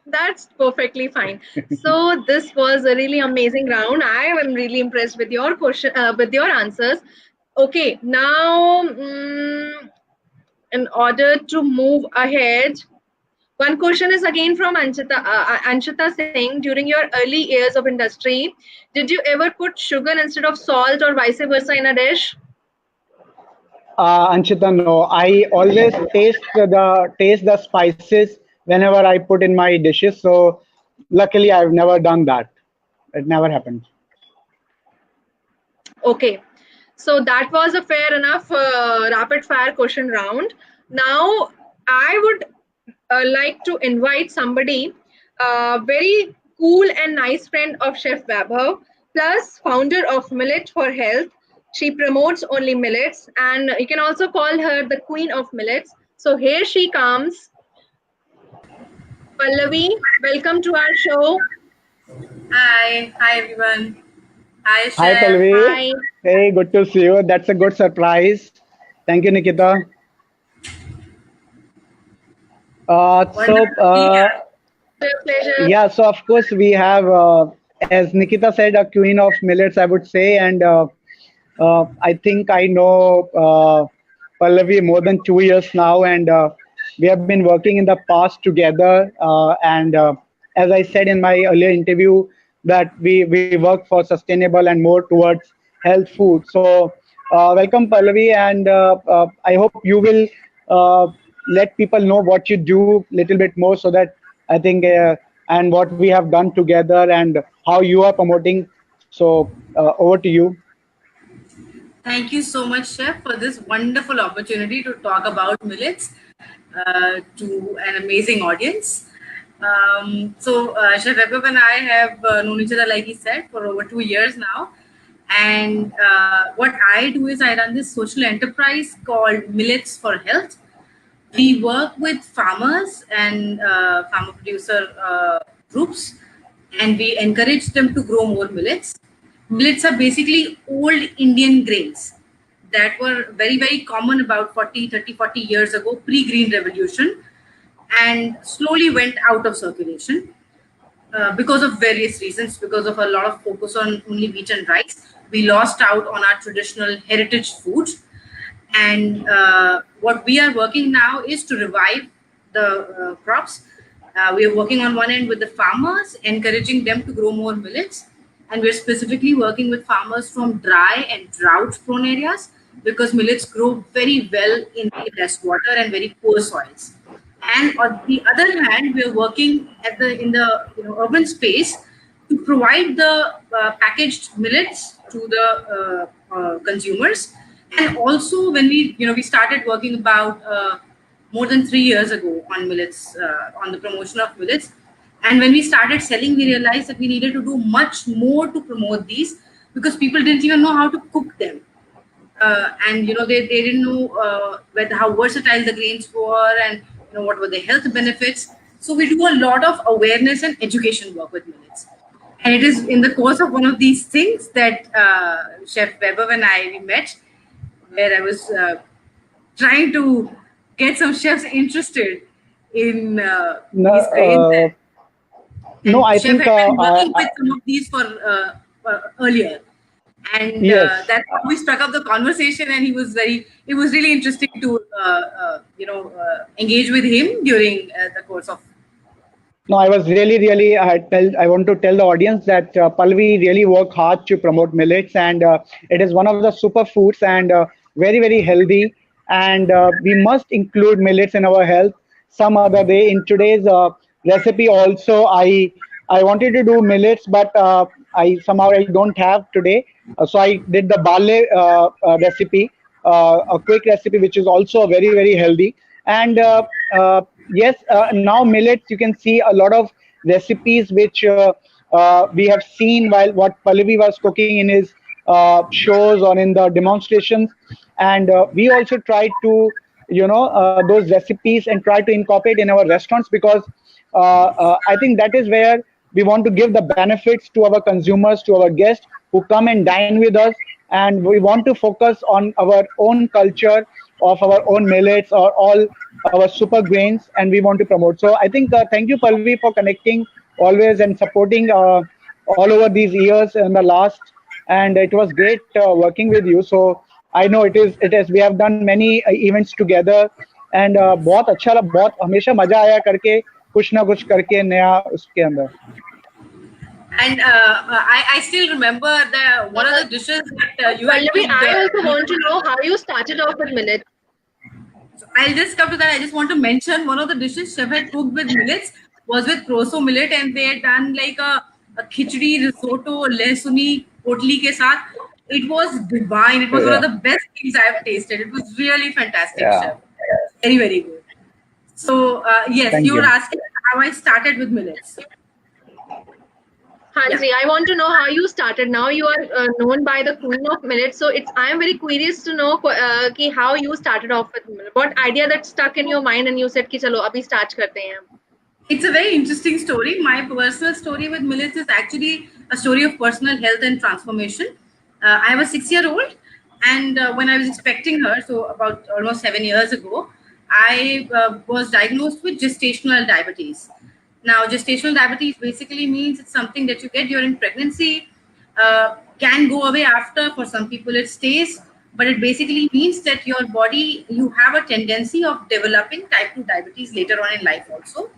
That's perfectly fine. So this was a really amazing round. I am really impressed with your question, with your answers. Okay, now in order to move ahead, one question is again from Anshita Singh. During your early years of industry, did you ever put sugar instead of salt or vice versa in a dish? Anshita, no. I always taste the spices whenever I put in my dishes. So luckily, I've never done that. It never happened. Okay, so that was a fair enough rapid fire question round. Now, I would like to invite somebody, very cool and nice friend of Chef Vaibhav, plus founder of Millet for Health. She promotes only millets, and you can also call her the queen of millets. So here she comes. Pallavi, welcome to our show. Hi everyone. Hi, Hi, Chef. Palvi. Hi. Hey, good to see you. That's a good surprise. Thank you, Nikita. Wonderful So, to be here. Pleasure. yeah, so of course we have, as Nikita said, a queen of millets, I would say, and I think I know Pallavi more than 2 years now, and we have been working in the past together. And as I said in my earlier interview, that we work for sustainable and more towards health food. So, welcome, Pallavi, and I hope you will let people know what you do a little bit more, so that I think and what we have done together and how you are promoting. So, over to you. Thank you so much, Chef, for this wonderful opportunity to talk about millets to an amazing audience. Chef Webber and I have known each other, like he said, for over 2 years now. And what I do is I run this social enterprise called Millets for Health. We work with farmers and farmer producer groups, and we encourage them to grow more millets. Millets are basically old Indian grains that were very, very common about 40 years ago, pre-green revolution, and slowly went out of circulation because of various reasons, because of a lot of focus on only wheat and rice. We lost out on our traditional heritage foods. And what we are working now is to revive the crops. We are working on one end with the farmers, encouraging them to grow more millets. And we're specifically working with farmers from dry and drought prone areas because millets grow very well in the less water and very poor soils. And on the other hand, we are working at the in the urban space to provide the packaged millets to the consumers. And also, when we started working about more than 3 years ago on millets, on the promotion of millets. And when we started selling, we realized that we needed to do much more to promote these because people didn't even know how to cook them. And they didn't know how versatile the grains were, and what were the health benefits. So we do a lot of awareness and education work with millets. And it is in the course of one of these things that Chef Weber and I we met, where I was trying to get some chefs interested in No, these grains. no, And I Chef think had been working with some of these for earlier, and yes. that's how we struck up the conversation. And it was really interesting to engage with him during the course of. No, I was really, I want to tell the audience that Palvi really work hard to promote millets, and it is one of the superfoods and very healthy. And we must include millets in our health some other day. In today's recipe, also, I wanted to do millets, but I don't have today. So I did the barley recipe, a quick recipe, which is also very healthy. And yes, now millets, you can see a lot of recipes which we have seen while what Pallavi was cooking in his shows or in the demonstrations. And we also try to, those recipes and try to incorporate in our restaurants, because I think that is where we want to give the benefits to our consumers, to our guests who come and dine with us. And we want to focus on our own culture, of our own millets or all our super grains, and we want to promote. So I think thank you, Palvi, for connecting always and supporting all over these years in the last, and it was great working with you. So I know it is we have done many events together, and बहुत अच्छा बहुत हमेशा मजा आया करके कुछ ना कुछ करके नया उसके अंदर. And I still remember one of the dishes that you had Pallavi, cooked. I also want to know how you started off with millets. I'll just come to that. I just want to mention one of the dishes chef had cooked with millets was with proso millet, and they had done like a khichdi risotto lehsuni potli ke saath. It was divine. It was one of the best things I have tasted. It was really fantastic, chef. Very, very good. So yes, Thank you were you. asking how I started with millets. Hansi, I want to know how you started. Now you are known by the queen of millets. So I am very curious to know ki how you started off with millet. What idea that stuck in your mind and you said ki chalo abhi start karte hain. It's a very interesting story. My personal story with millets is actually a story of personal health and transformation. I was 6-year-old, and when I was expecting her, so about almost 7 years ago, I was diagnosed with gestational diabetes. Now, gestational diabetes basically means it's something that you get during pregnancy, can go away after. For some people, it stays, but it basically means that your body, you have a tendency of developing type 2 diabetes later on in life also.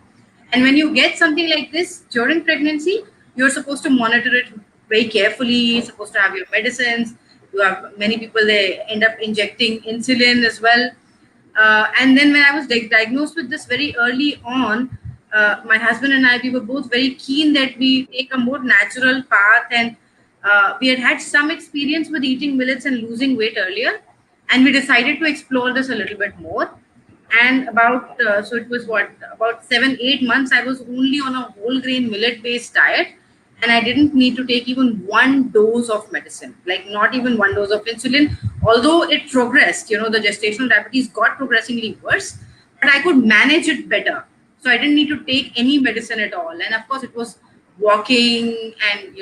And when you get something like this during pregnancy, you're supposed to monitor it very carefully. You're supposed to have your medicines. You have many people, they end up injecting insulin as well. And then when I was diagnosed with this very early on, my husband and I, we were both very keen that we take a more natural path, and we had some experience with eating millets and losing weight earlier, and we decided to explore this a little bit more. And about so it was about 7-8 months I was only on a whole grain millet based diet, and I didn't need to take even one dose of medicine, like not even one dose of insulin, although it progressed. The gestational diabetes got progressively worse, but I could manage it better. So I didn't need to take any medicine at all. And of course, it was walking and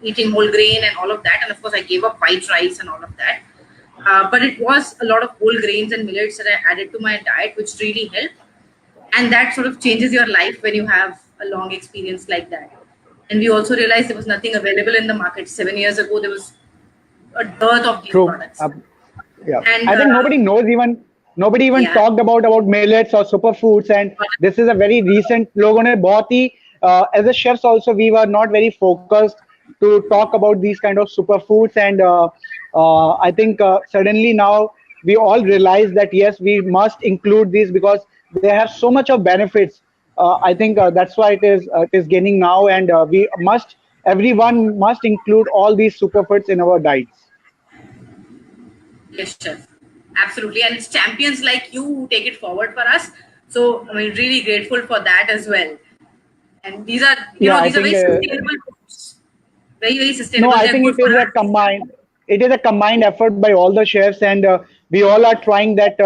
eating whole grain and all of that. And of course, I gave up white rice and all of that. But it was a lot of whole grains and millets that I added to my diet, which really helped. And that sort of changes your life when you have a long experience like that. And we also realized there was nothing available in the market. 7 years ago, there was a dearth of these products. Yeah, and, I think nobody even talked about millets or superfoods, and this is a very recent. लोगों ने बहुत ही as a chefs also we were not very focused to talk about these kind of superfoods, and I think suddenly now we all realize that yes, we must include these because they have so much of benefits. I think that's why it is gaining now, and everyone must include all these superfoods in our diets. Yes, chef. Absolutely. And it's champions like you who take it forward for us. So I mean, really grateful for that as well. And these are, these are very sustainable foods. Very, very sustainable. No, I think it is a combined effort by all the chefs, and we all are trying that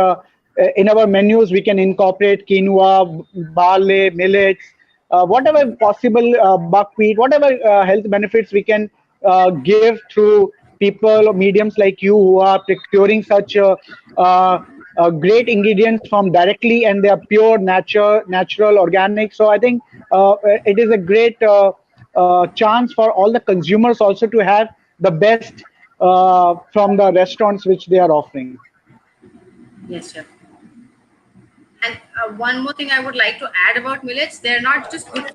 in our menus we can incorporate quinoa, barley, millets, whatever possible, buckwheat, whatever health benefits we can give through people or mediums like you who are procuring such great ingredients from directly, and they are pure, natural, organic. So I think it is a great chance for all the consumers also to have the best from the restaurants which they are offering. Yes, chef. And one more thing I would like to add about millets: they're not just good.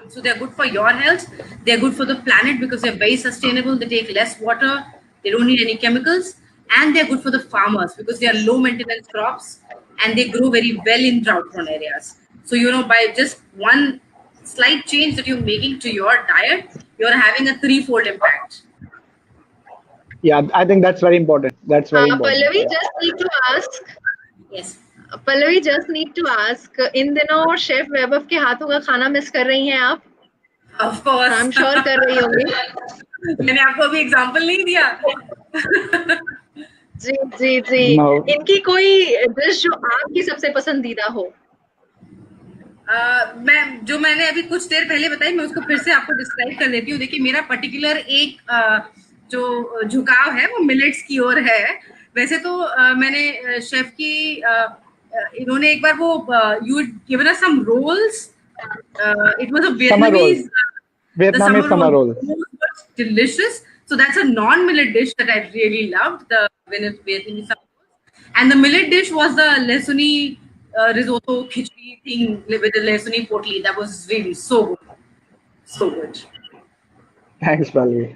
So they're good for your health. They're good for the planet because they're very sustainable. They take less water. They don't need any chemicals, and they're good for the farmers because they are low maintenance crops and they grow very well in drought-prone areas. So by just one slight change that you're making to your diet, you're having a threefold impact. Yeah, I think that's very important. That's very important. Pallavi, just need to ask. Yes. Pallavi, just need to ask. इन दिनों chef वैभव के हाथों का खाना miss कर रही हैं आप? Of course. I'm sure कर रही होंगी. मैंने आपको अभी एग्जांपल नहीं दिया. जी. No. इनकी कोई डिश जो आपकी सबसे पसंदीदा हो? मैंने अभी कुछ देर पहले बताई, मैं उसको फिर से आपको डिस्क्राइब कर देती हूँ. देखिए, मेरा पर्टिकुलर एक जो झुकाव है वो मिलेट्स की ओर है. वैसे तो मैंने शेफ की इन्होंने एक बार वो you given us some rolls. It was a Summer roll. Vietnamese the Vietnamese summer roll. Those were delicious. So that's a non-millet dish that I really loved, the Vietnamese summer rolls. And the millet dish was the Lesuni risotto khichdi thing with the Lesuni potli. That was really so good. So good. Thanks, Pallavi.